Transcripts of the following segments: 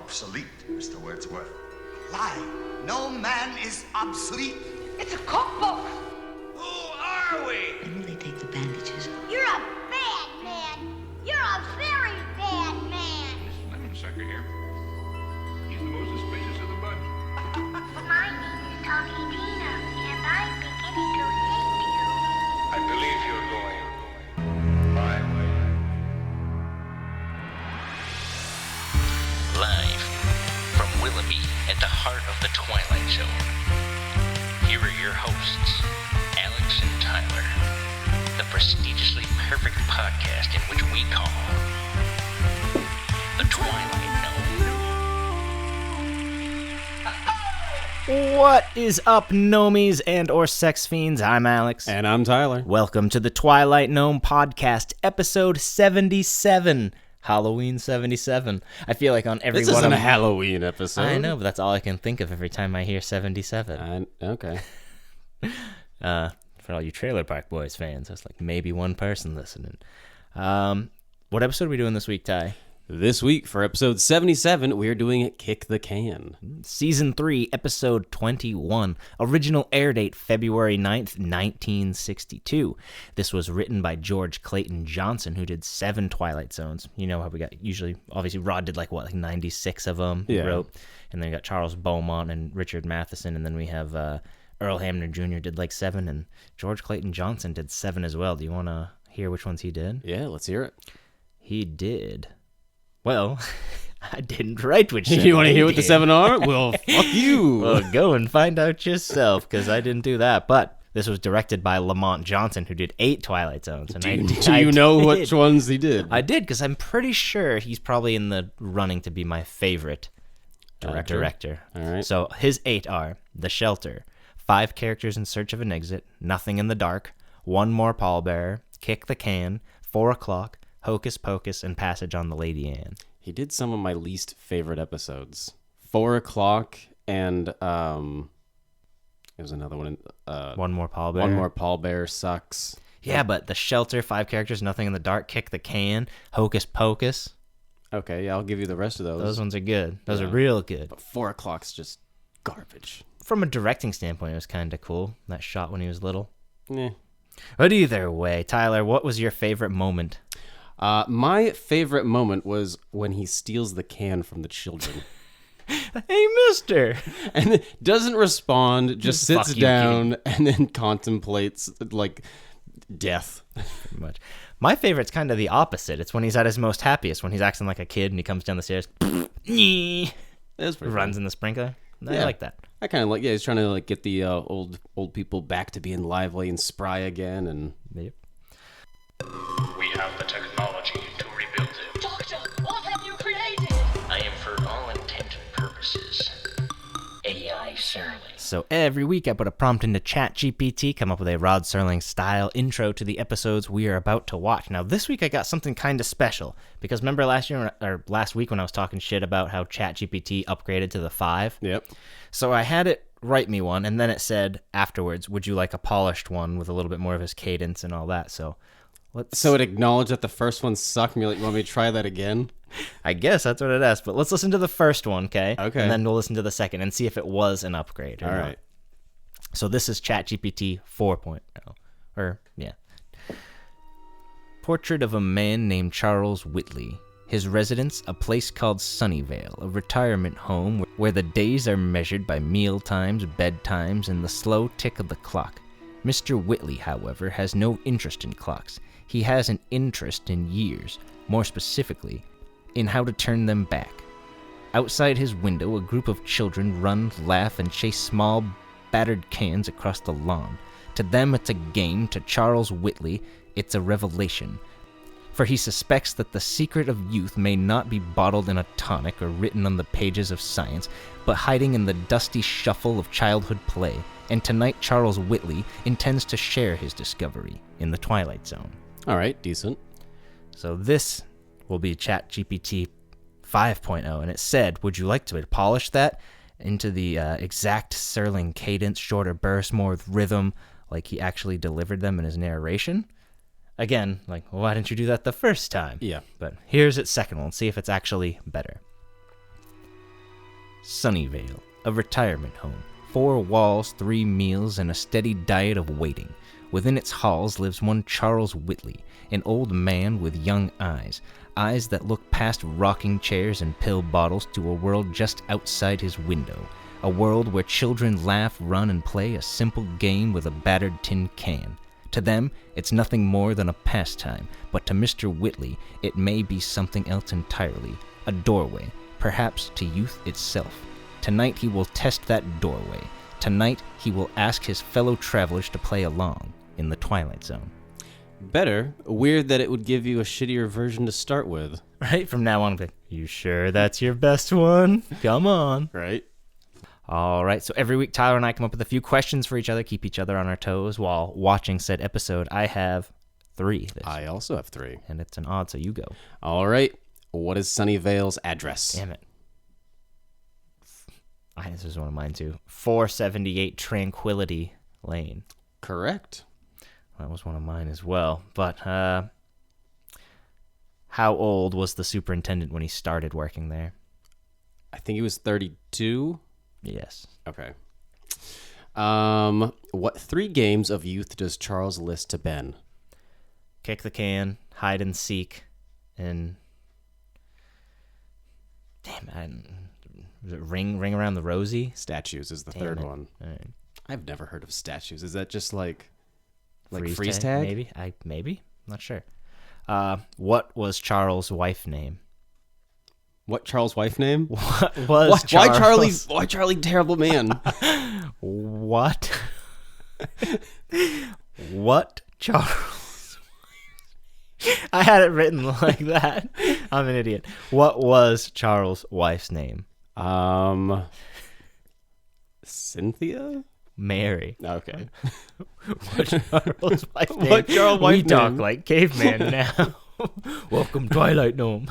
obsolete, Mr. Wordsworth. Lie. No man is obsolete. It's a cookbook. Who are we? When will they take the bandages off? You're a bad man. You're a very bad man. This lemon sucker here. He's the most suspicious of the bunch. My name is Talkie Tina, and I'm beginning to hate you. I believe you're going my way. Live from Willoughby at the heart of the Twilight Zone. Here are your hosts, Alex and Tyler, the prestigiously perfect podcast in which we call The Twilight Zone. What is up, gnomies and or sex fiends? I'm Alex. And I'm Tyler. Welcome to the Twilight Gnome Podcast, episode 77. Halloween 77. I feel like on every This one isn't of a Halloween episode. I know, but that's all I can think of every time I hear 77. Okay. For all you Trailer Park Boys fans, that's like maybe one person listening. What episode are we doing this week, Ty? This week, for episode 77, we are doing Kick the Can. Season 3, episode 21. Original air date, February 9th, 1962. This was written by George Clayton Johnson, who did 7 Twilight Zones. You know how we got, obviously, Rod did like 96 of them, he wrote. And then we got Charles Beaumont and Richard Matheson, and then we have Earl Hamner Jr. did like 7, and George Clayton Johnson did 7 as well. Do you want to hear which ones he did? Yeah, let's hear it. He did... Well, I didn't write which 7. You want to hear what the 7 are? Well, fuck you. Well, go and find out yourself, because I didn't do that. But this was directed by Lamont Johnson, who did 8 Twilight Zones. And Do you know which ones he did? I did, because I'm pretty sure he's probably in the running to be my favorite director. All right. So his 8 are The Shelter, 5 Characters in Search of an Exit, Nothing in the Dark, One More Pallbearer, Kick the Can, 4 O'Clock, Hocus Pocus, and Passage on the Lady Anne. He did some of my least favorite episodes. 4 O'Clock and there was another one. One More Pallbearer. One More Pallbearer sucks. Yeah, but The Shelter, 5 Characters, Nothing in the Dark, Kick the Can, Hocus Pocus. Okay, yeah, I'll give you the rest of those. Those ones are good. Those are real good. But 4 O'Clock's just garbage. From a directing standpoint, it was kind of cool, that shot when he was little. Yeah. But either way, Tyler, what was your favorite moment? My favorite moment was when he steals the can from the children. Hey, mister! And then doesn't respond, just sits Fuck you, down and then contemplates, like, death. Pretty much. My favorite's kind of the opposite. It's when he's at his most happiest, when he's acting like a kid and he comes down the stairs, That's pretty runs fun. in the sprinkler. I Yeah. like that. I kind of like, he's trying to, like, get the old people back to being lively and spry again, and... Yep. We have the technology to rebuild it. Doctor, what have you created? I am, for all intent and purposes, AI Serling. So every week I put a prompt into ChatGPT, come up with a Rod Serling style intro to the episodes we are about to watch. Now this week I got something kind of special, because remember last week when I was talking shit about how ChatGPT upgraded to the 5? Yep. So I had it write me one, and then it said afterwards, would you like a polished one with a little bit more of his cadence and all that? So it acknowledged that the first one sucked. Me like, you want me to try that again? I guess that's what it asked, but let's listen to the first one, okay? Okay. And then we'll listen to the second and see if it was an upgrade. All right. So this is ChatGPT 4.0. Portrait of a man named Charles Whitley. His residence, a place called Sunnyvale, a retirement home where the days are measured by meal times, bedtimes, and the slow tick of the clock. Mr. Whitley, however, has no interest in clocks. He has an interest in years, more specifically, in how to turn them back. Outside his window, a group of children run, laugh, and chase small, battered cans across the lawn. To them, it's a game. To Charles Whitley, it's a revelation. For he suspects that the secret of youth may not be bottled in a tonic or written on the pages of science, but hiding in the dusty shuffle of childhood play. And tonight, Charles Whitley intends to share his discovery in the Twilight Zone. All right, decent. So this will be ChatGPT 5.0, and it said, would you like to polish that into the exact Serling cadence, shorter bursts, more with rhythm, like he actually delivered them in his narration? Again, like, well, why didn't you do that the first time? Yeah. But here's its second one. See if it's actually better. Sunnyvale, a retirement home. 4 walls, 3 meals, and a steady diet of waiting. Within its halls lives one Charles Whitley, an old man with young eyes that look past rocking chairs and pill bottles to a world just outside his window. A world where children laugh, run, and play a simple game with a battered tin can. To them, it's nothing more than a pastime, but to Mr. Whitley, it may be something else entirely, a doorway, perhaps to youth itself. Tonight he will test that doorway. Tonight he will ask his fellow travelers to play along in the Twilight Zone. Better. Weird that it would give you a shittier version to start with. Right? From now on, you sure that's your best one? Come on. Right? All right, so every week Tyler and I come up with a few questions for each other, keep each other on our toes while watching said episode. I have 3. I also have 3. And it's an odd, so you go. All right. What is Sunnyvale's address? Damn it. This is one of mine too. 478 Tranquility Lane. Correct. That was one of mine as well. But how old was the superintendent when he started working there? I think he was 32. Yes. Okay. What 3 games of youth does Charles list to Ben? Kick the can, hide and seek, and ring around the rosy. Statues is the Damn third it. one. All right. I've never heard of statues. Is that just like Freeze tag? Maybe. Maybe. Not sure. What was Charles' wife name? What Charles' wife name? What was Charles? Why Charlie terrible man? What? What Charles? I had it written like that. I'm an idiot. What was Charles' wife's name? Cynthia? Mary. Okay. What Charles' wife's name? What Charles' wife We talk name? like caveman now. Welcome, Twilight Gnome.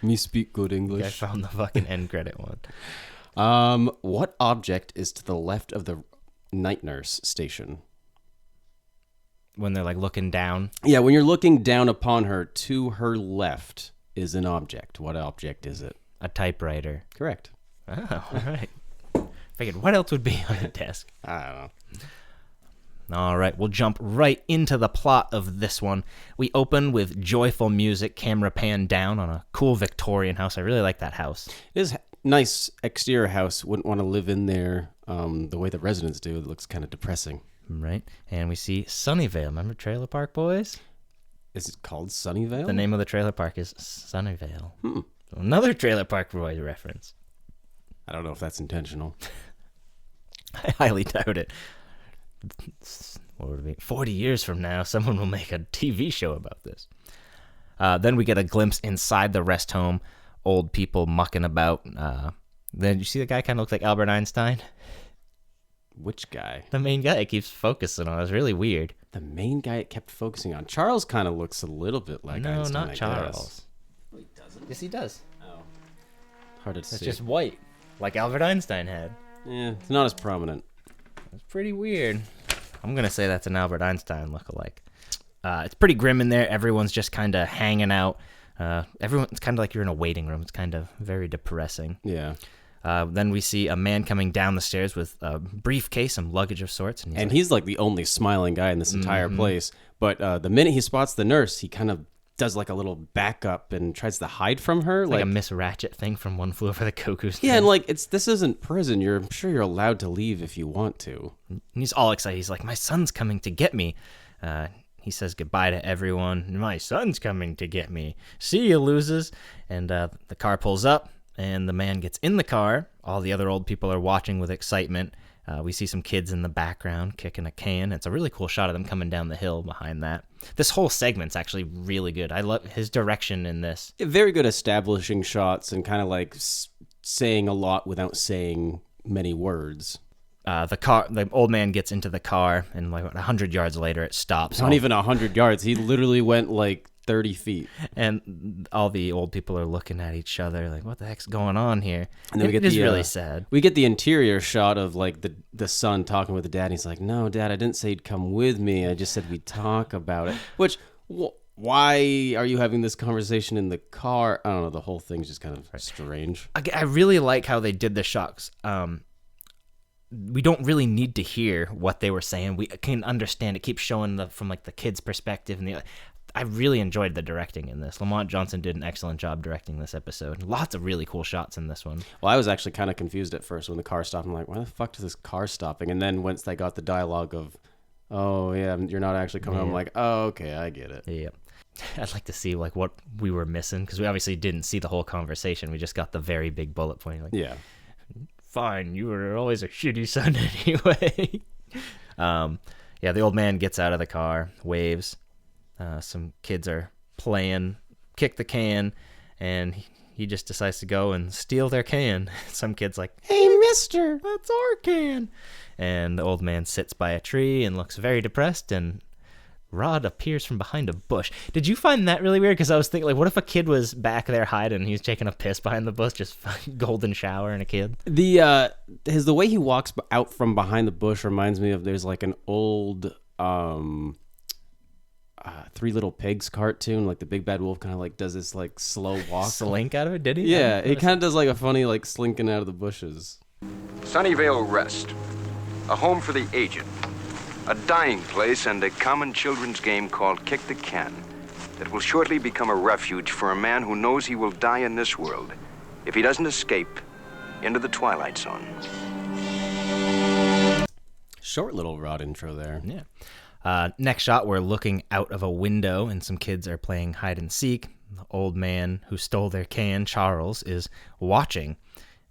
Me speak good I English. found the fucking end credit one. What object is to the left of the night nurse station? When they're like looking down. Yeah, when you're looking down upon her, to her left is an object. What object is it? A typewriter. Correct. Oh, all right. Figured what else would be on the desk? I don't know. All right, we'll jump right into the plot of this one. We open with joyful music, camera pan down on a cool Victorian house. I really like that house. It is a nice exterior house. Wouldn't want to live in there the way the residents do. It looks kind of depressing. Right, and we see Sunnyvale. Remember Trailer Park Boys? Is it called Sunnyvale? The name of the trailer park is Sunnyvale. Another Trailer Park Boys reference. I don't know if that's intentional. I highly doubt it. What would it be? 40 years from now, someone will make a TV show about this. Then we get a glimpse inside the rest home. Old people mucking about. Then you see the guy kind of looks like Albert Einstein? Which guy? The main guy it keeps focusing on. It's really weird. The main guy it kept focusing on. Charles kind of looks a little bit like No, Einstein, not I Charles. guess. Well, he doesn't. Yes, he does. Oh. Hard to It's see. just white, like Albert Einstein had. Yeah, it's not as prominent. It's pretty weird. I'm going to say that's an Albert Einstein lookalike. It's pretty grim in there. Everyone's just kind of hanging out. It's kind of like you're in a waiting room. It's kind of very depressing. Yeah. Then we see a man coming down the stairs with a briefcase, some luggage of sorts. And He's like the only smiling guy in this entire place. But the minute he spots the nurse, he kind of does like a little backup and tries to hide from her. like a Miss Ratchet thing from One Flew Over the Cuckoo's Yeah, Nest. and like this isn't prison. I'm sure you're allowed to leave if you want to. And he's all excited. He's like, my son's coming to get me. He says goodbye to everyone. My son's coming to get me. See you, losers. And the car pulls up, and the man gets in the car. All the other old people are watching with excitement. We see some kids in the background kicking a can. It's a really cool shot of them coming down the hill behind that. This whole segment's actually really good. I love his direction in this. Very good establishing shots and kind of like saying a lot without saying many words. The old man gets into the car, and like 100 yards later, it stops. Not even 100 yards. He literally went like 30 feet. And all the old people are looking at each other like, what the heck's going on here? And then it is really sad. We get the interior shot of like the son talking with the dad. And he's like, no, Dad, I didn't say he'd come with me. I just said we'd talk about it. Which, why are you having this conversation in the car? I don't know. The whole thing's just kind of strange. I really like how they did the shocks. We don't really need to hear what they were saying. We can understand. It keeps showing from like the kid's perspective, and I really enjoyed the directing in this. Lamont Johnson did an excellent job directing this episode. Lots of really cool shots in this one. Well, I was actually kind of confused at first when the car stopped. I'm like, why the fuck is this car stopping? And then once they got the dialogue of, oh yeah, you're not actually coming home, I'm like, oh, okay, I get it. Yeah. I'd like to see like what we were missing, because we obviously didn't see the whole conversation. We just got the very big bullet point. Like, yeah. Fine, you were always a shitty son anyway. Yeah, the old man gets out of the car, waves. Some kids are playing kick the can, and he just decides to go and steal their can. Some kid's like, hey, mister, that's our can. And the old man sits by a tree and looks very depressed, and Rod appears from behind a bush. Did you find that really weird? Because I was thinking, like, what if a kid was back there hiding and he's taking a piss behind the bush, just golden shower and a kid? The way he walks out from behind the bush reminds me of, there's like an old Three Little Pigs cartoon, like the big bad wolf kind of like does this like slow walk. Slink out of it, did he? Yeah, he kind of does like a funny like slinking out of the bushes. Sunnyvale Rest, a home for the aged, a dying place, and a common children's game called Kick the Can that will shortly become a refuge for a man who knows he will die in this world if he doesn't escape into the Twilight Zone. Short little Rod intro there. Yeah. Next shot, we're looking out of a window, and some kids are playing hide and seek. The old man who stole their can, Charles, is watching.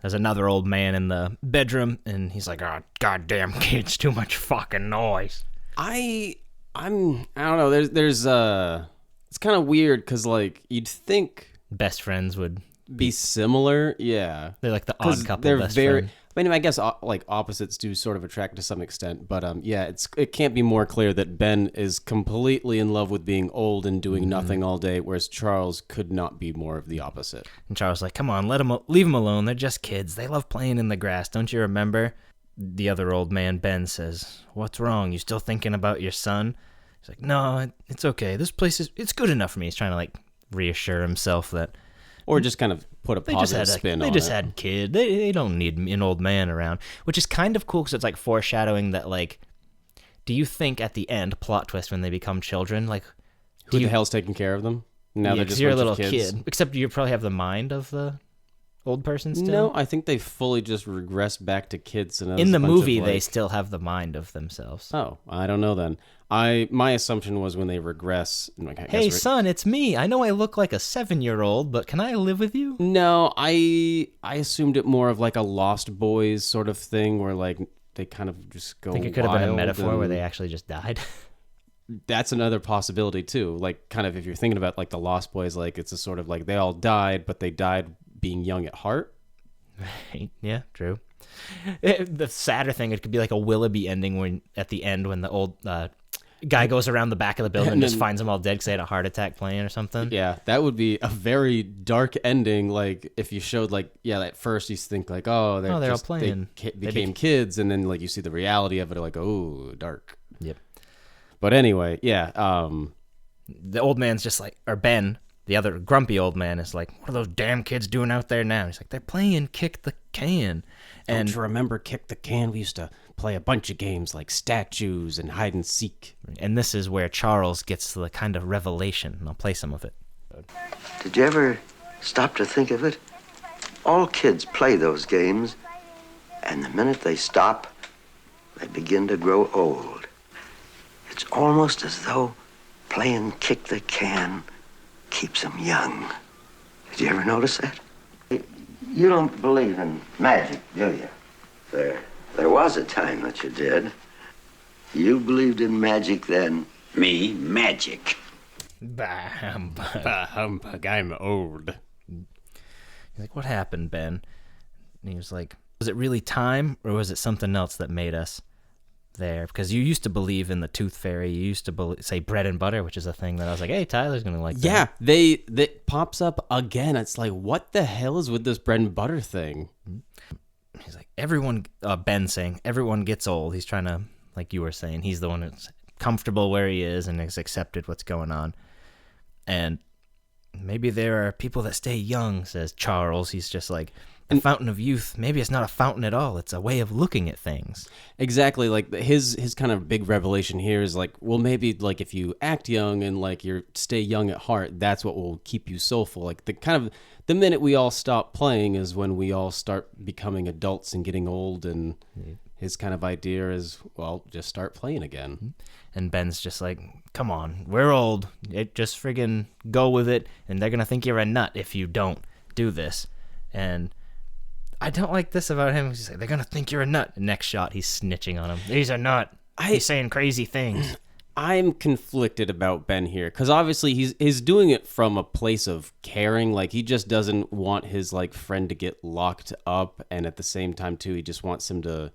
There's another old man in the bedroom, and he's like, "Oh, goddamn kids, too much fucking noise." I don't know. There's it's kind of weird because like you'd think best friends would be similar. Yeah, they're like the odd couple. They're best very. friend. I mean, I guess like opposites do sort of attract to some extent, but yeah, it can't be more clear that Ben is completely in love with being old and doing nothing all day, whereas Charles could not be more of the opposite. And Charles is like, "Come on, leave them alone. They're just kids. They love playing in the grass. Don't you remember?" The other old man, Ben, says, "What's wrong? You still thinking about your son?" He's like, "No, it's okay. This place it's good enough for me." He's trying to like reassure himself that. Or just kind of put a positive spin on it. They just had a kid. They don't need an old man around, which is kind of cool because it's like foreshadowing that, like, do you think at the end, plot twist when they become children, like, who the hell's taking care of them? Now they're just you're a bunch little of kids. kid. Except you probably have the mind of the old person still. No, I think they fully just regress back to kids. And in the movie, they still have the mind of themselves. Oh, I don't know then. My assumption was when they regress. Hey, son, it's me. I know I look like a 7-year-old, but can I live with you? No, I assumed it more of like a Lost Boys sort of thing, where like they kind of just go. I think it could have been a metaphor where they actually just died. That's another possibility too. Like, kind of if you're thinking about like the Lost Boys, like it's a sort of like they all died, but they died being young at heart. Right. Yeah, true. The sadder thing, it could be like a Willoughby ending when at the end when the old guy goes around the back of the building and just finds them all dead because they had a heart attack playing or something. Yeah, that would be a very dark ending. Like if you showed like, yeah, at first you think like, oh, they're all playing. They became kids, and then like you see the reality of it, like, oh, dark. Yep. But anyway, yeah. The old man's just like, or Ben, the other grumpy old man, is like, "What are those damn kids doing out there now?" He's like, "They're playing kick the can." And don't you remember Kick the Can? We used to play a bunch of games like statues and hide and seek. And this is where Charles gets the kind of revelation, and I'll play some of it. Did you ever stop to think of it? All kids play those games, and the minute they stop, they begin to grow old. It's almost as though playing Kick the Can keeps them young. Did you ever notice that? You don't believe in magic, do you? There was a time that you did. You believed in magic then. Me, magic. Bah humbug. Bah humbug, I'm old. He's like, "What happened, Ben?" And he was like, "Was it really time, or was it something else that made us there? Because you used to believe in the tooth fairy. You used to say bread and butter, which is a thing that I was like, hey, Tyler's gonna like that." Yeah, that pops up again. It's like, what the hell is with this bread and butter thing? He's like, Ben saying, everyone gets old. He's trying to, like you were saying, he's the one that's comfortable where he is and has accepted what's going on. And maybe there are people that stay young, says Charles. He's just like, the fountain of youth, maybe it's not a fountain at all. It's a way of looking at things. Exactly. Like his kind of big revelation here is like, well, maybe like if you act young and like you stay young at heart, that's what will keep you soulful. Like the minute we all stop playing is when we all start becoming adults and getting old. And his kind of idea is, well, just start playing again. And Ben's just like, come on, we're old. Just friggin' go with it. And they're going to think you're a nut if you don't do this. And I don't like this about him. He's like, they're going to think you're a nut. Next shot, he's snitching on him. He's a nut. He's saying crazy things. I'm conflicted about Ben here because obviously he's doing it from a place of caring. Like he just doesn't want his like friend to get locked up. And at the same time, too, he just wants him to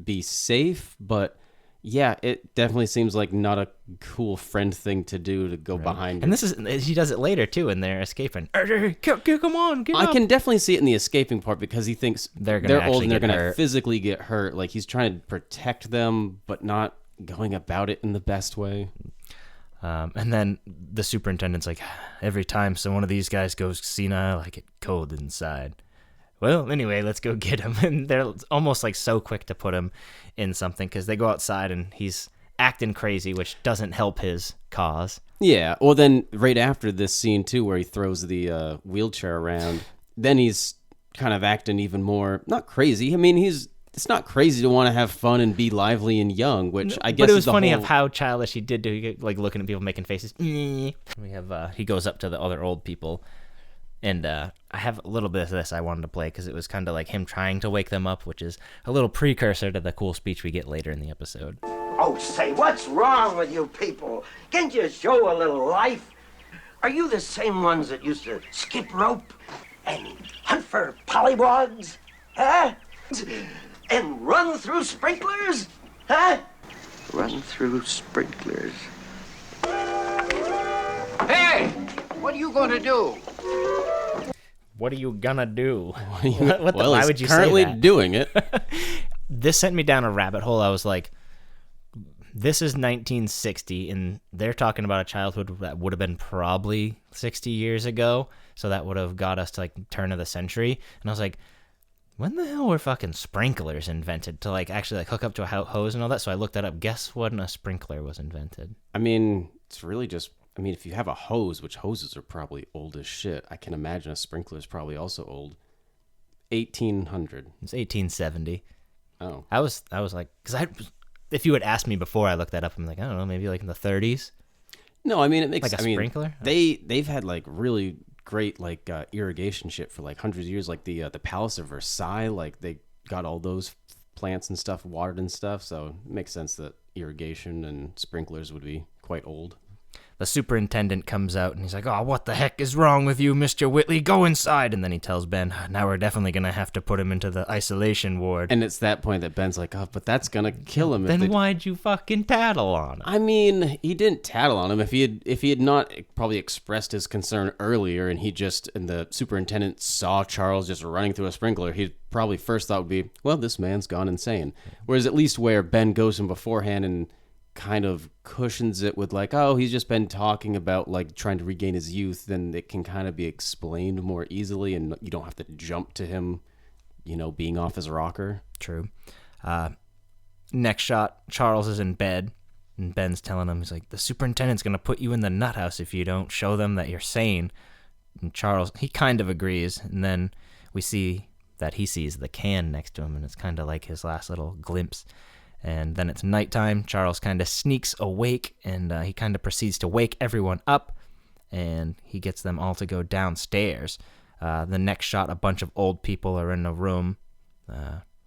be safe. But yeah, it definitely seems like not a cool friend thing to do to go behind. And he does it later too, and they're escaping. Come on, get up. I can definitely see it in the escaping part because he thinks they're old and they're going to physically get hurt. Like he's trying to protect them, but not going about it in the best way. And then the superintendent's like, every time one of these guys goes senile, I get cold inside. Well, anyway, let's go get him. And they're almost like so quick to put him in something because they go outside and he's acting crazy, which doesn't help his cause. Yeah. Well, then right after this scene, too, where he throws the wheelchair around, then he's kind of acting even more, not crazy. I mean, it's not crazy to want to have fun and be lively and young, which I guess but it was is funny of how childish he did do, like looking at people making faces. We have he goes up to the other old people. And I have a little bit of this I wanted to play because it was kind of like him trying to wake them up, which is a little precursor to the cool speech we get later in the episode. Oh, say, what's wrong with you people? Can't you show a little life? Are you the same ones that used to skip rope and hunt for pollywogs? Huh? And run through sprinklers? Huh? Run through sprinklers. Hey! What are you going to do? What are you gonna do? Why would you currently say that? Doing it. This sent me down a rabbit hole. I was like, this is 1960, and they're talking about a childhood that would have been probably 60 years ago, so that would have got us to like turn of the century. And I was like, when the hell were fucking sprinklers invented to like actually like hook up to a hose and all that? So I looked that up. Guess when a sprinkler was invented? I mean, it's really just, I mean, if you have a hose, which hoses are probably old as shit, I can imagine a sprinkler is probably also old. 1800. It's 1870. Oh. I was like, because if you had asked me before I looked that up, I'm like, I don't know, maybe like in the 30s. No, I mean it makes like a sprinkler. They've had like really great like irrigation shit for like hundreds of years, like the Palace of Versailles. Like they got all those plants and stuff watered and stuff, so it makes sense that irrigation and sprinklers would be quite old. The superintendent comes out and he's like, oh, what the heck is wrong with you, Mr. Whitley? Go inside. And then he tells Ben, now we're definitely going to have to put him into the isolation ward. And it's that point that Ben's like, oh, but that's going to kill him. Then why'd you fucking tattle on him? I mean, he didn't tattle on him. If he had not probably expressed his concern earlier and the superintendent saw Charles just running through a sprinkler, he'd probably first thought would be, well, this man's gone insane. Whereas at least where Ben goes to him beforehand and kind of cushions it with like, oh, he's just been talking about like trying to regain his youth, then it can kind of be explained more easily and you don't have to jump to him, being off his rocker. True. Next shot, Charles is in bed and Ben's telling him, he's like, the superintendent's going to put you in the nut house if you don't show them that you're sane. And Charles, he kind of agrees. And then we see that he sees the can next to him and it's kind of like his last little glimpse. And then it's nighttime. Charles kind of sneaks awake, and he kind of proceeds to wake everyone up, and he gets them all to go downstairs. The next shot, a bunch of old people are in a room.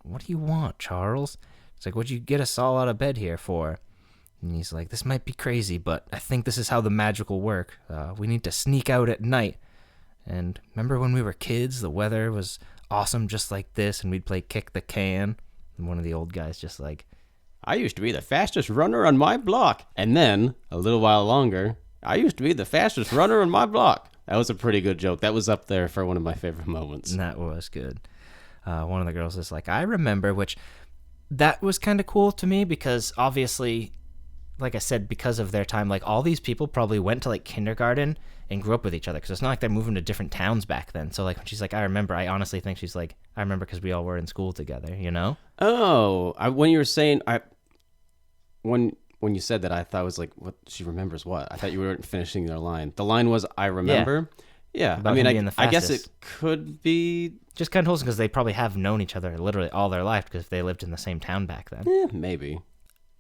What do you want, Charles? It's like, what'd you get us all out of bed here for? And he's like, this might be crazy, but I think this is how the magic will work. We need to sneak out at night. And remember when we were kids, the weather was awesome just like this, and we'd play kick the can? And one of the old guys just like, I used to be the fastest runner on my block. And then, a little while longer, I used to be the fastest runner on my block. That was a pretty good joke. That was up there for one of my favorite moments. That was good. One of the girls is like, I remember, which that was kind of cool to me because obviously like I said, because of their time, like all these people probably went to like kindergarten and grew up with each other, because it's not like they're moving to different towns back then. So like when she's like, I remember, I honestly think she's like, I remember because we all were in school together, you know? Oh, when you were saying, when you said that, I thought it was like, what, she remembers what? I thought you weren't finishing their line. The line was, I remember. Yeah. About I mean, him being the I guess fastest. it could be. Just kind of wholesome because they probably have known each other literally all their life because they lived in the same town back then. Maybe.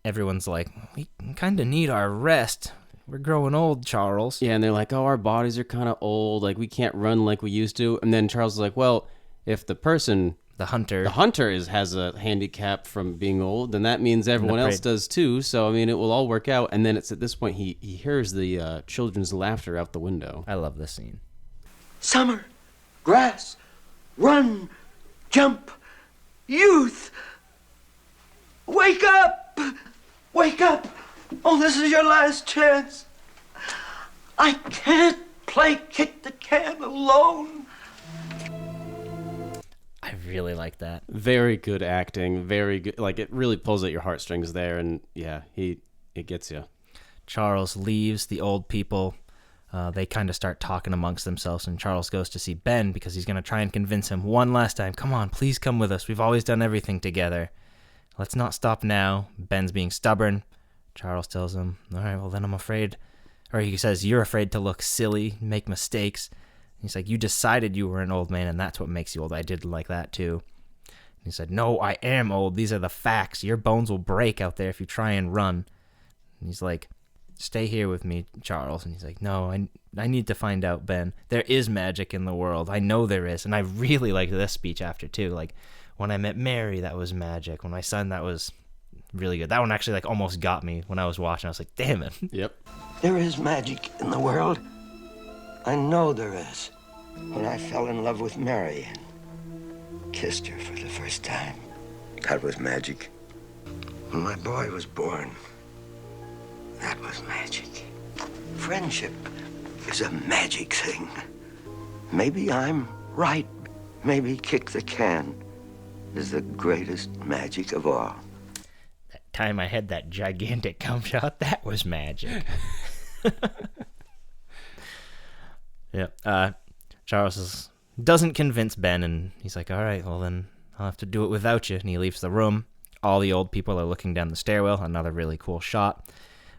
Everyone's like, we kind of need our rest. We're growing old, Charles. Yeah, and they're like, oh, our bodies are kind of old. Like, we can't run like we used to. And then Charles is like, well, if the person... The hunter has a handicap from being old, then that means everyone else does too. So, I mean, it will all work out. And then it's at this point he hears the children's laughter out the window. I love this scene. Summer, grass, run, jump, youth. Wake up! Wake up! Oh, this is your last chance. I can't play kick the can alone. I really like that. Very good acting. Very good. Like, it really pulls at your heartstrings there. And yeah, it gets you. Charles leaves the old people. They kind of start talking amongst themselves, and Charles goes to see Ben because he's going to try and convince him one last time. Come on, please come with us. We've always done everything together. Let's not stop now. Ben's being stubborn. Charles tells him, all right, well, then I'm afraid. Or he says, you're afraid to look silly, make mistakes. He's like, you decided you were an old man, and that's what makes you old. I did like that, too. And he said, no, I am old. These are the facts. Your bones will break out there if you try and run. And he's like, stay here with me, Charles. And he's like, no, I need to find out, Ben. There is magic in the world. I know there is. And I really liked this speech after, too. Like, when I met Mary, that was magic. When my son, that was really good. That one actually, like, almost got me when I was watching. I was like, damn it. Yep. There is magic in the world. I know there is. When I fell in love with Mary and kissed her for the first time, that was magic. When my boy was born, that was magic. Friendship is a magic thing. Maybe I'm right. Maybe kick the can is the greatest magic of all. That time I had that gigantic cum shot, that was magic. Yeah. Charles doesn't convince Ben, and he's like, all right, well, then I'll have to do it without you. And he leaves the room. All the old people are looking down the stairwell. Another really cool shot.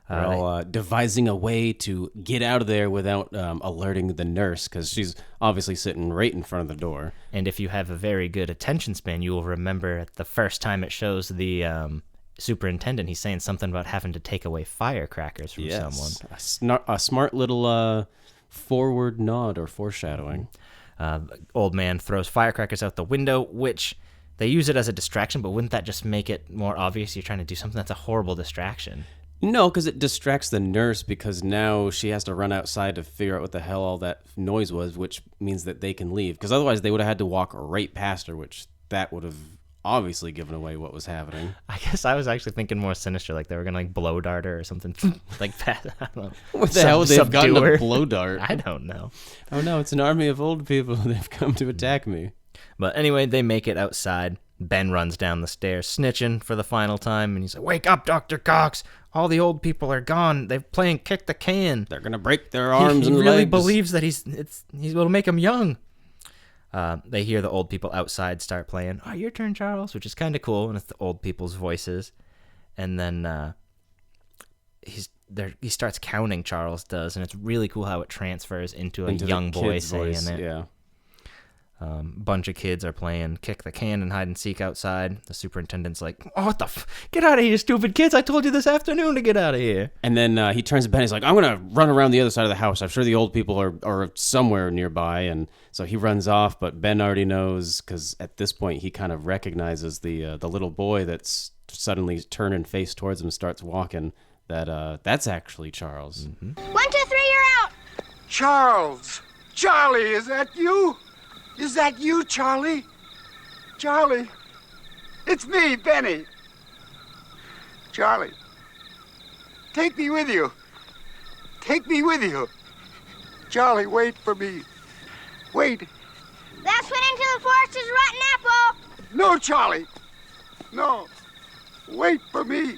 They're all devising a way to get out of there without alerting the nurse, because she's obviously sitting right in front of the door. And if you have a very good attention span, you will remember the first time it shows the superintendent, he's saying something about having to take away firecrackers from someone. A smart little forward nod or foreshadowing. Old man throws firecrackers out the window, which they use it as a distraction, but wouldn't that just make it more obvious you're trying to do something? That's a horrible distraction. No, because it distracts the nurse, because now she has to run outside to figure out what the hell all that noise was, which means that they can leave. Because otherwise they would have had to walk right past her, which that would have obviously given away what was happening. I guess I was actually thinking more sinister, like they were going to like blow dart her or something. Like that. I don't know. What the hell would they have gotten a blow dart? I don't know. Oh no, it's an army of old people. They've come to attack me. But anyway, they make it outside. Ben runs down the stairs, snitching for the final time, and he's like, wake up, Dr. Cox! All the old people are gone. They're playing kick the can. They're going to break their arms and legs. He really believes that he's will make him young. They hear the old people outside start playing, oh, your turn, Charles, which is kind of cool, and it's the old people's voices. And then he starts counting, Charles does, and it's really cool how it transfers into a young boy saying it. Yeah. Bunch of kids are playing kick the can and hide and seek outside. The superintendent's like, oh, what the get out of here, stupid kids. I told you this afternoon to get out of here. And then he turns to Ben. He's like, I'm going to run around the other side of the house. I'm sure the old people are somewhere nearby. And so he runs off, but Ben already knows, because at this point he kind of recognizes the little boy that's suddenly turning face towards him and starts walking, that's actually Charles. Mm-hmm. 1, 2, 3, you're out. Charles! Charlie, is that you? Is that you, Charlie? Charlie, it's me, Benny. Charlie, take me with you. Take me with you. Charlie, wait for me. Wait. That's went into the forest is rotten apple. No, Charlie. No. Wait for me.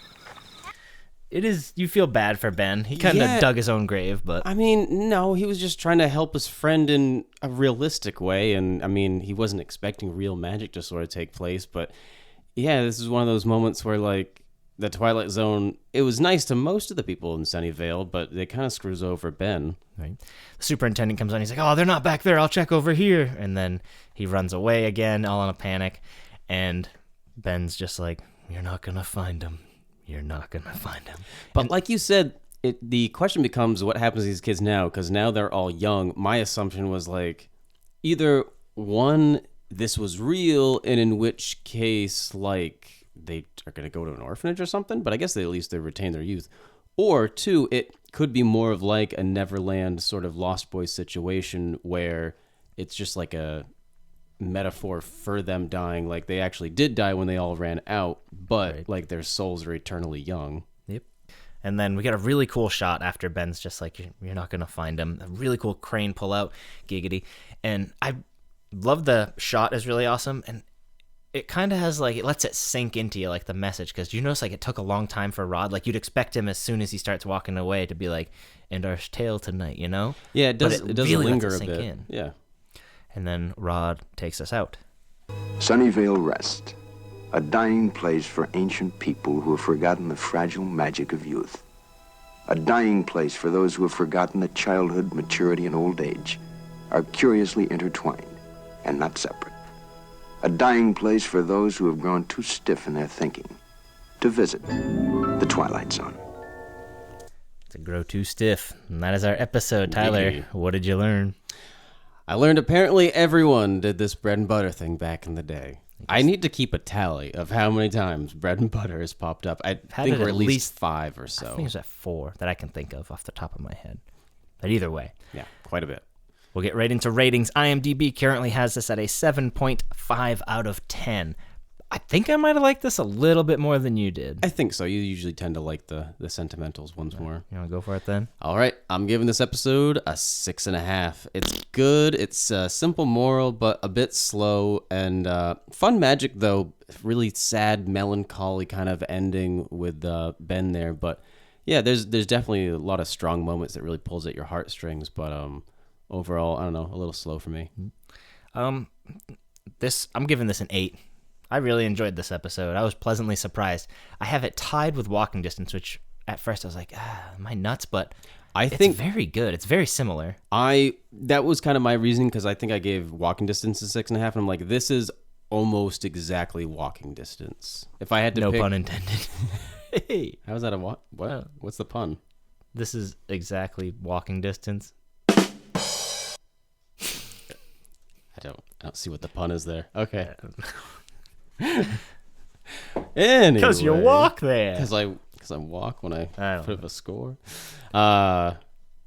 it is, you feel bad for Ben. He kind of dug his own grave, but I mean, no, he was just trying to help his friend in a realistic way, and I mean, he wasn't expecting real magic to sort of take place, but yeah, this is one of those moments where, like, the Twilight Zone, it was nice to most of the people in Sunnyvale, but it kind of screws over Ben. Right. The superintendent comes on, he's like, oh, they're not back there, I'll check over here. And then he runs away again, all in a panic, and Ben's just like, you're not going to find him. You're not going to find him. But like you said, the question becomes what happens to these kids now, because now they're all young. My assumption was, like, either one, this was real, and in which case, like, they are going to go to an orphanage or something, but I guess at least they retain their youth. Or two, it could be more of like a Neverland sort of Lost Boys situation where it's just like a metaphor for them dying. Like they actually did die when they all ran out, but like their souls are eternally young. Yep. And then we get a really cool shot after Ben's just like, you're not going to find him. A really cool crane pull out, giggity. And I love the shot, is really awesome. And it kind of has, like, it lets it sink into you, like, the message, because you notice, like, it took a long time for Rod. Like, you'd expect him as soon as he starts walking away to be like, and our tale tonight, you know? Yeah, it does. It does really linger lets it a sink bit. in. Yeah. And then Rod takes us out. Sunnyvale Rest, a dying place for ancient people who have forgotten the fragile magic of youth. A dying place for those who have forgotten that childhood, maturity, and old age are curiously intertwined and not separate. A dying place for those who have grown too stiff in their thinking to visit the Twilight Zone. To grow too stiff. And that is our episode, Tyler. What did you learn? I learned apparently everyone did this bread and butter thing back in the day. I need to keep a tally of how many times bread and butter has popped up. I think we're at least 5 or so. I think it's at 4 that I can think of off the top of my head. But either way. Yeah, quite a bit. We'll get right into ratings. IMDb currently has this at a 7.5 out of 10. I think I might have liked this a little bit more than you did. I think so. You usually tend to like the sentimentals ones more. You want to go for it then? All right. I'm giving this episode a 6.5. It's good. It's a simple moral, but a bit slow. And fun magic, though. Really sad, melancholy kind of ending with Ben there. But yeah, there's definitely a lot of strong moments that really pulls at your heartstrings. But overall, I don't know, a little slow for me. I'm giving this an 8. I really enjoyed this episode. I was pleasantly surprised. I have it tied with Walking Distance, which at first I was like, am I nuts? But it's very good. It's very similar. That was kind of my reasoning, because I think I gave Walking Distance a 6.5, and I'm like, this is almost exactly Walking Distance. If I had to pick... No pun intended. Hey, how's that a what? What's the pun? This is exactly Walking Distance. I don't see what the pun is there. Okay. Anyway, because you walk there. Because I walk when I put up a score. Now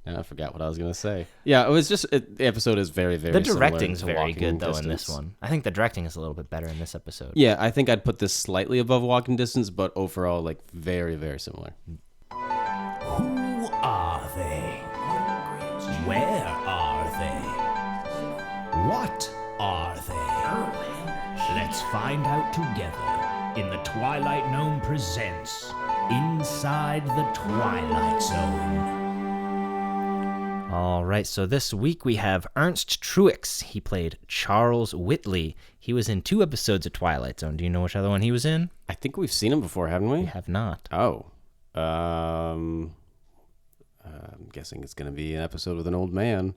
I forgot what I was gonna say. Yeah, it was just the episode is very, very. The directing's similar to very Walking good though Distance. in this one. I think the directing is a little bit better in this episode. Yeah, I think I'd put this slightly above Walking Distance, but overall, like, very, very similar. Who are they? Where are they? What are they? Let's find out together in the Twilight Gnome presents Inside the Twilight Zone. All right, so this week we have Ernst Truex. He played Charles Whitley. He was in 2 episodes of Twilight Zone. Do you know which other one he was in? I think we've seen him before, haven't we? We have not. Oh. I'm guessing it's going to be an episode with an old man.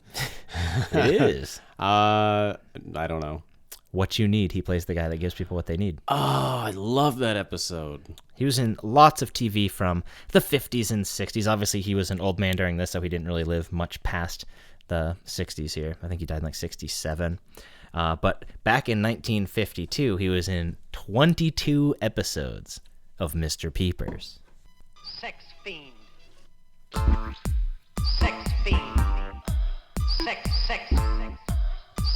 It is. I don't know. What You Need. He plays the guy that gives people what they need. Oh, I love that episode. He was in lots of TV from the 50s and 60s. Obviously, he was an old man during this, so he didn't really live much past the 60s here. I think he died in like 67. But back in 1952, he was in 22 episodes of Mr. Peepers. Sex fiend. Sex fiend. Sex fiend.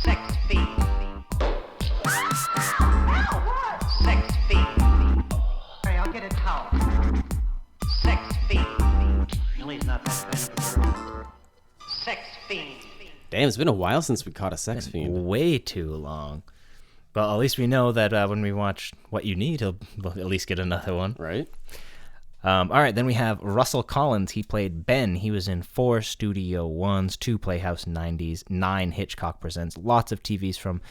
Sex fiend. Hey, I'll get a towel. Sex fiend. Ellie's not that kind of a girl. Sex fiend. Damn, it's been a while since we caught a sex fiend. Way too long. But at least we know that when we watch What You Need, we'll at least get another one. Right. All right, then we have Russell Collins. He played Ben. He was in 4 Studio Ones, 2 Playhouse 90s, 9 Hitchcock Presents, lots of TVs from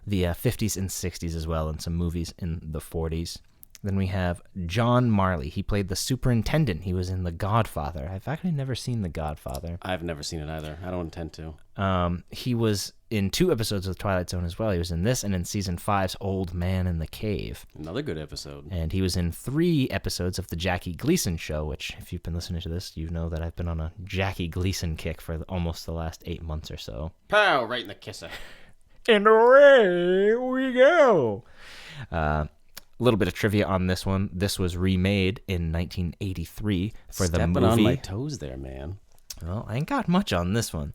the 50s and 60s as well, and some movies in the 40s. Then we have John Marley. He played the superintendent. He was in The Godfather. I've actually never seen The Godfather. I've never seen it either. I don't intend to. He was in 2 episodes of The Twilight Zone as well. He was in this and in season 5's Old Man in the Cave. Another good episode. And he was in 3 episodes of The Jackie Gleason Show, which, if you've been listening to this, you know that I've been on a Jackie Gleason kick for almost the last 8 months or so. Pow! Right in the kisser. And away we go. A little bit of trivia on this one. This was remade in 1983 for the movie. Stepping on my toes there, man. Well, I ain't got much on this one.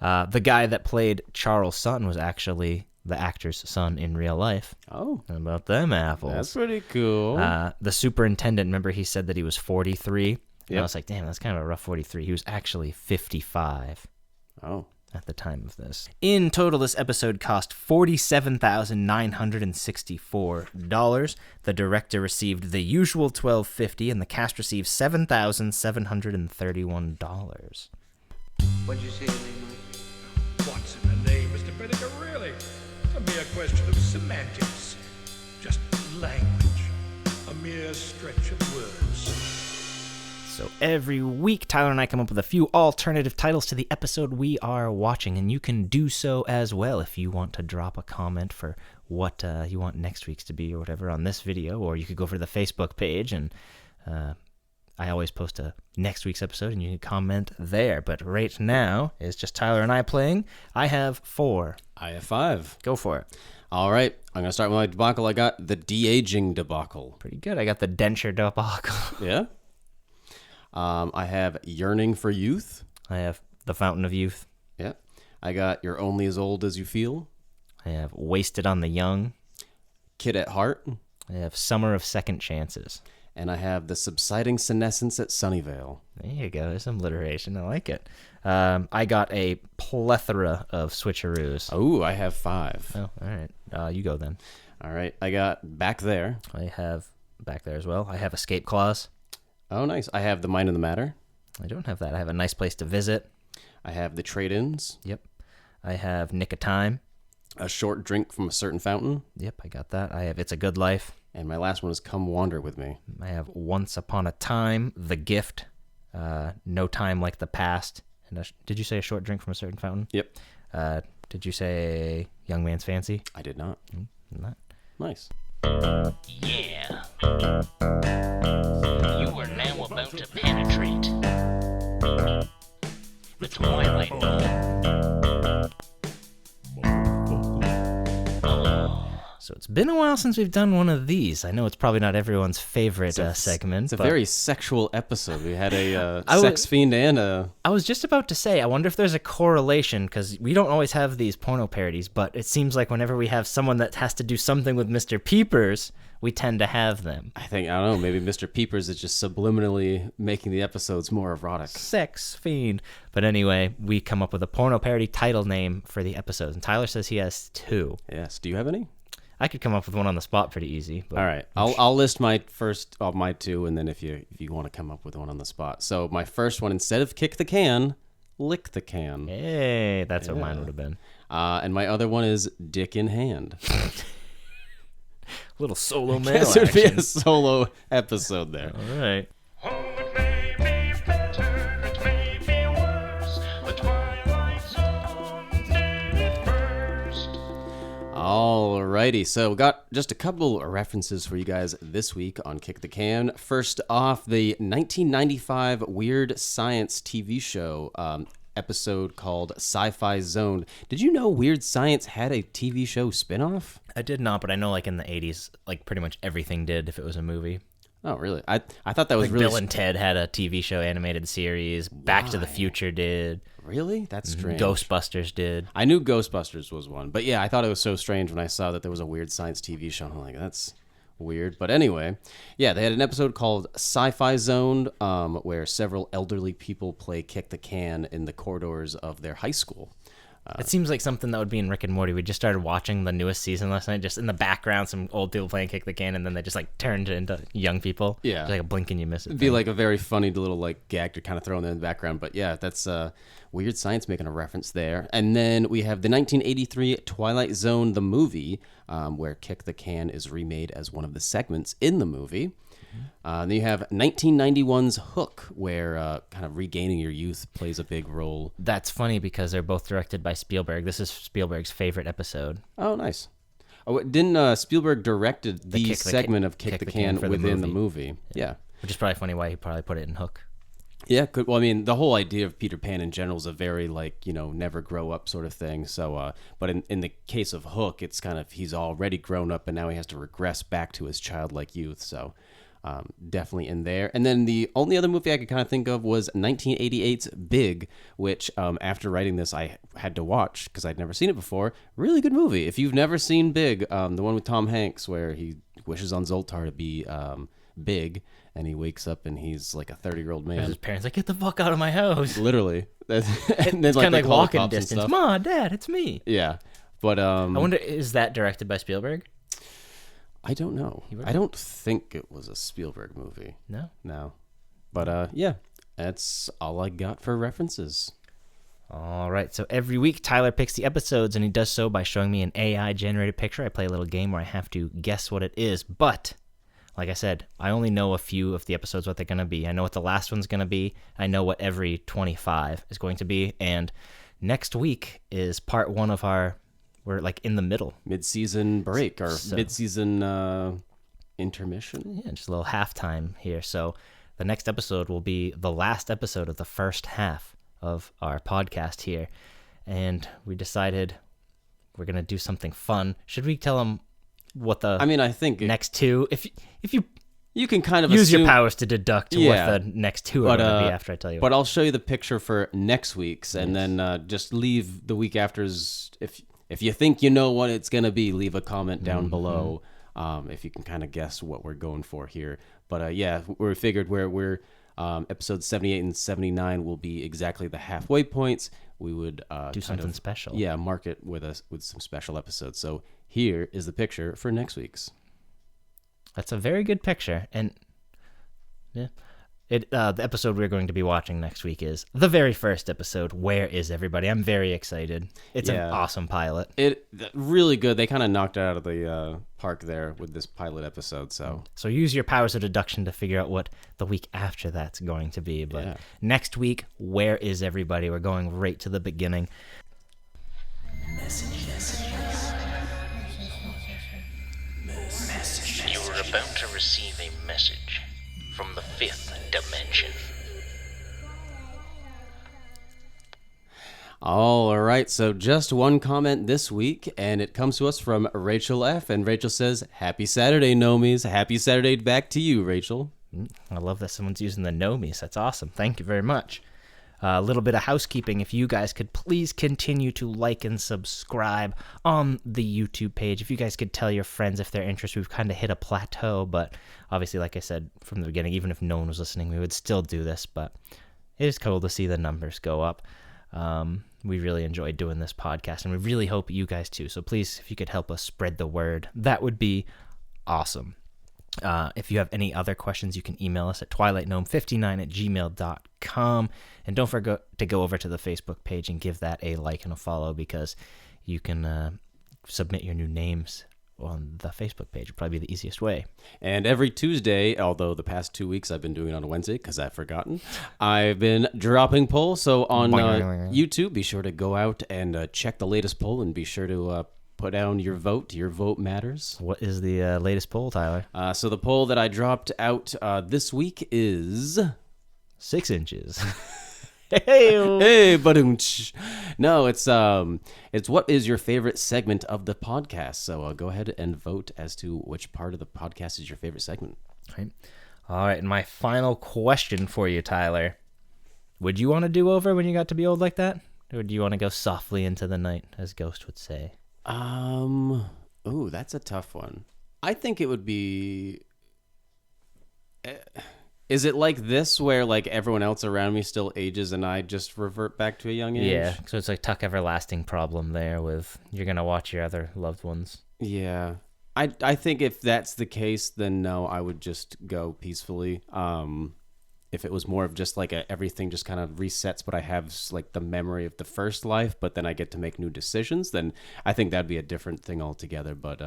The guy that played Charles Sutton was actually the actor's son in real life. Oh. How about them apples? That's pretty cool. The superintendent, remember he said that he was 43? Yep. And I was like, damn, that's kind of a rough 43. He was actually 55. Oh. At the time of this. In total, this episode cost $47,964. The director received the usual $1,250, and the cast received $7,731. What'd you say your name was? What's in the name, Mr. Benninger, really? A mere question of semantics. Just language. A mere stretch of words. So every week, Tyler and I come up with a few alternative titles to the episode we are watching, and you can do so as well if you want to drop a comment for what you want next week's to be or whatever on this video, or you could go for the Facebook page, and I always post a next week's episode, and you can comment there. But right now, it's just Tyler and I playing. I have 4. I have 5. Go for it. All right, I'm going to start with my debacle. I got the de-aging debacle. Pretty good. I got the denture debacle. Yeah? I have Yearning for Youth. I have The Fountain of Youth. Yeah. I got You're Only as Old as You Feel. I have Wasted on the Young. Kid at Heart. I have Summer of Second Chances. And I have The Subsiding Senescence at Sunnyvale. There you go. There's some alliteration. I like it. I got a plethora of switcheroos. Oh, I have 5. Oh, all right. You go then. All right. I got Back There. I have Back There as well. I have Escape Clause. Oh, nice. I have The Mind of the Matter. I don't have that. I have A Nice Place to Visit. I have The Trade-Ins. Yep. I have Nick of Time. A Short Drink from a Certain Fountain. Yep, I got that. I have It's a Good Life. And my last one is Come Wander With Me. I have Once Upon a Time, The Gift, No Time Like the Past. And did you say A Short Drink from a Certain Fountain? Yep. Did you say Young Man's Fancy? I did not. Not. Nice. Yeah. You are now about to penetrate the Twilight Zone. So it's been a while since we've done one of these. I know it's probably not everyone's favorite segment. It's a very sexual episode. We had a I sex fiend and a... I was just about to say, I wonder if there's a correlation, because we don't always have these porno parodies, but it seems like whenever we have someone that has to do something with Mr. Peepers, we tend to have them. I don't know, maybe Mr. Peepers is just subliminally making the episodes more erotic. Sex fiend. But anyway, we come up with a porno parody title name for the episodes, and Tyler says he has 2. Yes. Do you have any? I could come up with one on the spot pretty easy. But all right, I'll list my first of my 2, and then if you want to come up with one on the spot. So my first one, instead of kick the can, lick the can. Hey, that's what mine would have been. And my other one is dick in hand. Little solo mail Guess it'd be action. a solo episode there. All right. Alrighty, so we got just a couple of references for you guys this week on Kick the Can. First off, the 1995 Weird Science TV show episode called Sci-Fi Zone. Did you know Weird Science had a TV show spinoff? I did not, but I know like in the 80s, like pretty much everything did if it was a movie. Oh, really? I thought that was like really... Bill and Ted had a TV show animated series. Back to the Future did. Really? That's strange. Ghostbusters did. I knew Ghostbusters was one. But yeah, I thought it was so strange when I saw that there was a Weird Science TV show. I'm like, that's weird. But anyway, yeah, they had an episode called Sci-Fi Zone where several elderly people play kick the can in the corridors of their high school. It seems like something that would be in Rick and Morty. We just started watching the newest season last night. Just in the background, some old people playing Kick the Can, and then they just like turned into young people. Yeah. It's like a blink and you miss it. It'd be like a very funny little like gag to kind of throw in the background. But yeah, that's Weird Science making a reference there. And then we have the 1983 Twilight Zone, the movie, where Kick the Can is remade as one of the segments in the movie. Then you have 1991's Hook, where kind of regaining your youth plays a big role. That's funny because they're both directed by Spielberg. This is Spielberg's favorite episode. Oh, nice. Oh, didn't Spielberg directed the segment of Kick the Can within the movie? Yeah. Which is probably funny why he probably put it in Hook. Yeah, well, I mean, the whole idea of Peter Pan in general is a very, like, never grow up sort of thing. So, but in the case of Hook, it's kind of, he's already grown up and now he has to regress back to his childlike youth. So, definitely in there. And then the only other movie I could kind of think of was 1988's Big, which after writing this, I had to watch because I'd never seen it before. Really good movie. If you've never seen Big, the one with Tom Hanks where he wishes on Zoltar to be big, and he wakes up and he's like a 30-year-old man. And his parents like, get the fuck out of my house. Literally. And then, it's kind of like walking cops and distance. stuff. Mom, Dad, it's me. Yeah. But I wonder, is that directed by Spielberg? I don't know. I don't think it was a Spielberg movie. No. But yeah, that's all I got for references. All right. So every week, Tyler picks the episodes, and he does so by showing me an AI-generated picture. I play a little game where I have to guess what it is. But like I said, I only know a few of the episodes, what they're going to be. I know what the last one's going to be. I know what every 25 is going to be. And next week is part one of our... We're like in the middle. Mid-season break or mid-season intermission. Yeah, just a little halftime here. So the next episode will be the last episode of the first half of our podcast here. And we decided we're going to do something fun. Should we tell them what the I think next two... If you can kind of use assume, your powers to deduct what the next two are going to be after I tell you. But I'll show you the picture for next week's, and then just leave the week after's... If you think you know what it's going to be, leave a comment down below if you can kind of guess what we're going for here. But yeah, we figured we're episodes 78 and 79 will be exactly the halfway points. We would do something special. Yeah, mark it with some special episodes. So here is the picture for next week's. That's a very good picture. And yeah. The episode we're going to be watching next week is the very first episode, Where Is Everybody? I'm very excited. It's an awesome pilot. Really good. They kind of knocked it out of the park there with this pilot episode. So use your powers of deduction to figure out what the week after that's going to be. But next week, Where Is Everybody? We're going right to the beginning. Messages. You are about to receive a message from the fifth dimension. All right, so just one comment this week, and it comes to us from Rachel F. And Rachel says, "Happy Saturday, Nomies." Happy Saturday back to you, Rachel. I love that someone's using the Nomies. That's awesome. Thank you very much. A little bit of housekeeping. If you guys could please continue to like and subscribe on the YouTube page. If you guys could tell your friends if they're interested. We've kind of hit a plateau, but obviously, like I said from the beginning, even if no one was listening, we would still do this. But it is cool to see the numbers go up. We really enjoyed doing this podcast, and we really hope you guys too. So please, if you could help us spread the word, that would be awesome. If you have any other questions, you can email us at twilightgnome59@gmail.com. And don't forget to go over to the Facebook page and give that a like and a follow, because you can submit your new names on the Facebook page. It'd probably be the easiest way. And every Tuesday, although the past 2 weeks I've been doing it on a Wednesday because I've forgotten, I've been dropping polls. So on YouTube, be sure to go out and check the latest poll, and be sure to put down your vote. Your vote matters. What is the latest poll, Tyler? So the poll that I dropped out this week is 6 inches. Hey, badoonch. No, it's what is your favorite segment of the podcast? So go ahead and vote as to which part of the podcast is your favorite segment. All right, and my final question for you, Tyler. Would you want to do over when you got to be old like that? Or do you want to go softly into the night, as Ghost would say? Ooh, that's a tough one. I think it would be... Is it like this where like everyone else around me still ages and I just revert back to a young age? Yeah, so it's like Tuck Everlasting problem there with you're going to watch your other loved ones. Yeah. I think if that's the case, then no, I would just go peacefully. If it was more of just like everything just kind of resets, but I have like the memory of the first life, but then I get to make new decisions, then I think that'd be a different thing altogether. But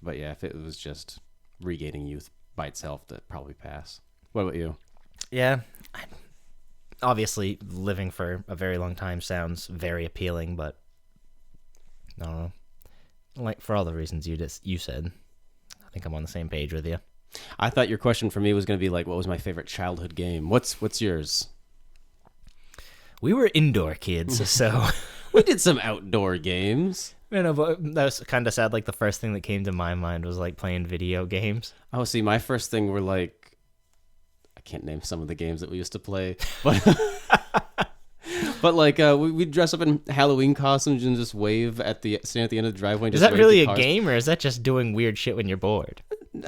yeah, if it was just regaining youth by itself, that'd probably pass. What about you? Yeah, obviously living for a very long time sounds very appealing, but I don't know. Like for all the reasons you said, I think I'm on the same page with you. I thought your question for me was going to be like, what was my favorite childhood game? What's yours? We were indoor kids, so we did some outdoor games. You know, but that was kind of sad. Like the first thing that came to my mind was like playing video games. Oh, see, my first thing were like, I can't name some of the games that we used to play, but but like we'd dress up in Halloween costumes and just stand at the end of the driveway. And is just that really a game, or is that just doing weird shit when you're bored?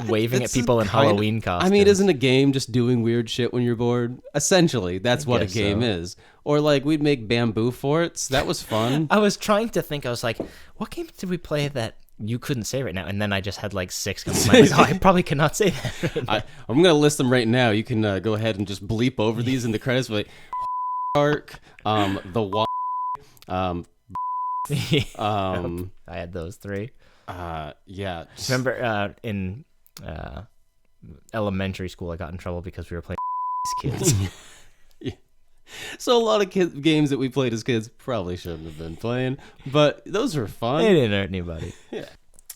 Waving at people in Halloween costumes. I mean, isn't a game just doing weird shit when you're bored? Essentially, that's what a game is. Or like we'd make bamboo forts. That was fun. I was trying to think. I was like, what games did we play that you couldn't say right now? And then I just had like 6 come to mind. Like, I probably cannot say that right now. I'm going to list them right now. You can go ahead and just bleep over these in the credits. Like, Ark, the I had those 3. Yeah. Remember in elementary school, I got in trouble because we were playing kids. Yeah. So a lot of games that we played as kids probably shouldn't have been playing, but those were fun. They didn't hurt anybody. Yeah.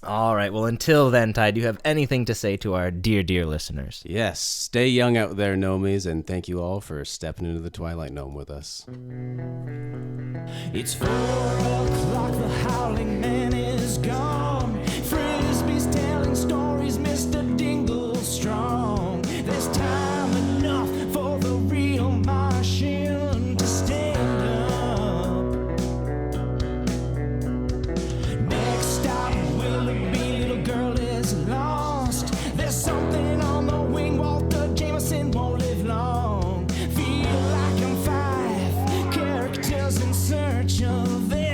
All right. Well, until then, Ty, do you have anything to say to our dear, dear listeners? Yes. Stay young out there, Gnomies, and thank you all for stepping into the Twilight Gnome with us. It's 4 o'clock, the howling man is gone. Frisbee's telling stories, Mr. Dingle strong. There's time enough for the real Martian to stand up. Next stop, Willoughby, little girl is lost. There's something on the wing, Walter Jameson won't live long. Feel like I'm 5 characters in search of exit.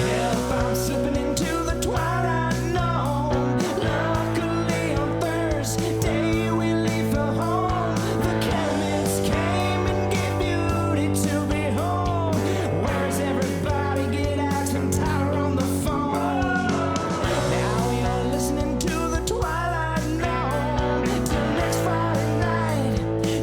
Help, I'm slipping into the twilight known. Luckily on Thursday we leave for home. The chemists came and gave beauty to behold. Where's everybody? Get Alex and Tyler on the phone. Now you're listening to the twilight known. Till next Friday night,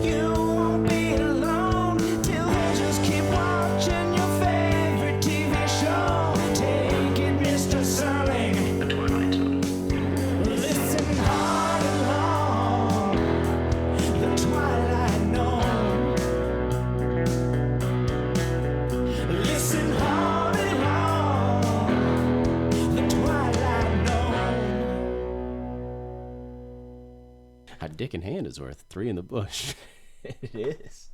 you won't be alone. Till then, just keep watching your favorite TV show. Take it, Mr. Serling. The Twilight Zone. Listen hard and long. The Twilight Known. Listen hard and long. The Twilight Known. A dick in hand is worth 3 in the bush. It is.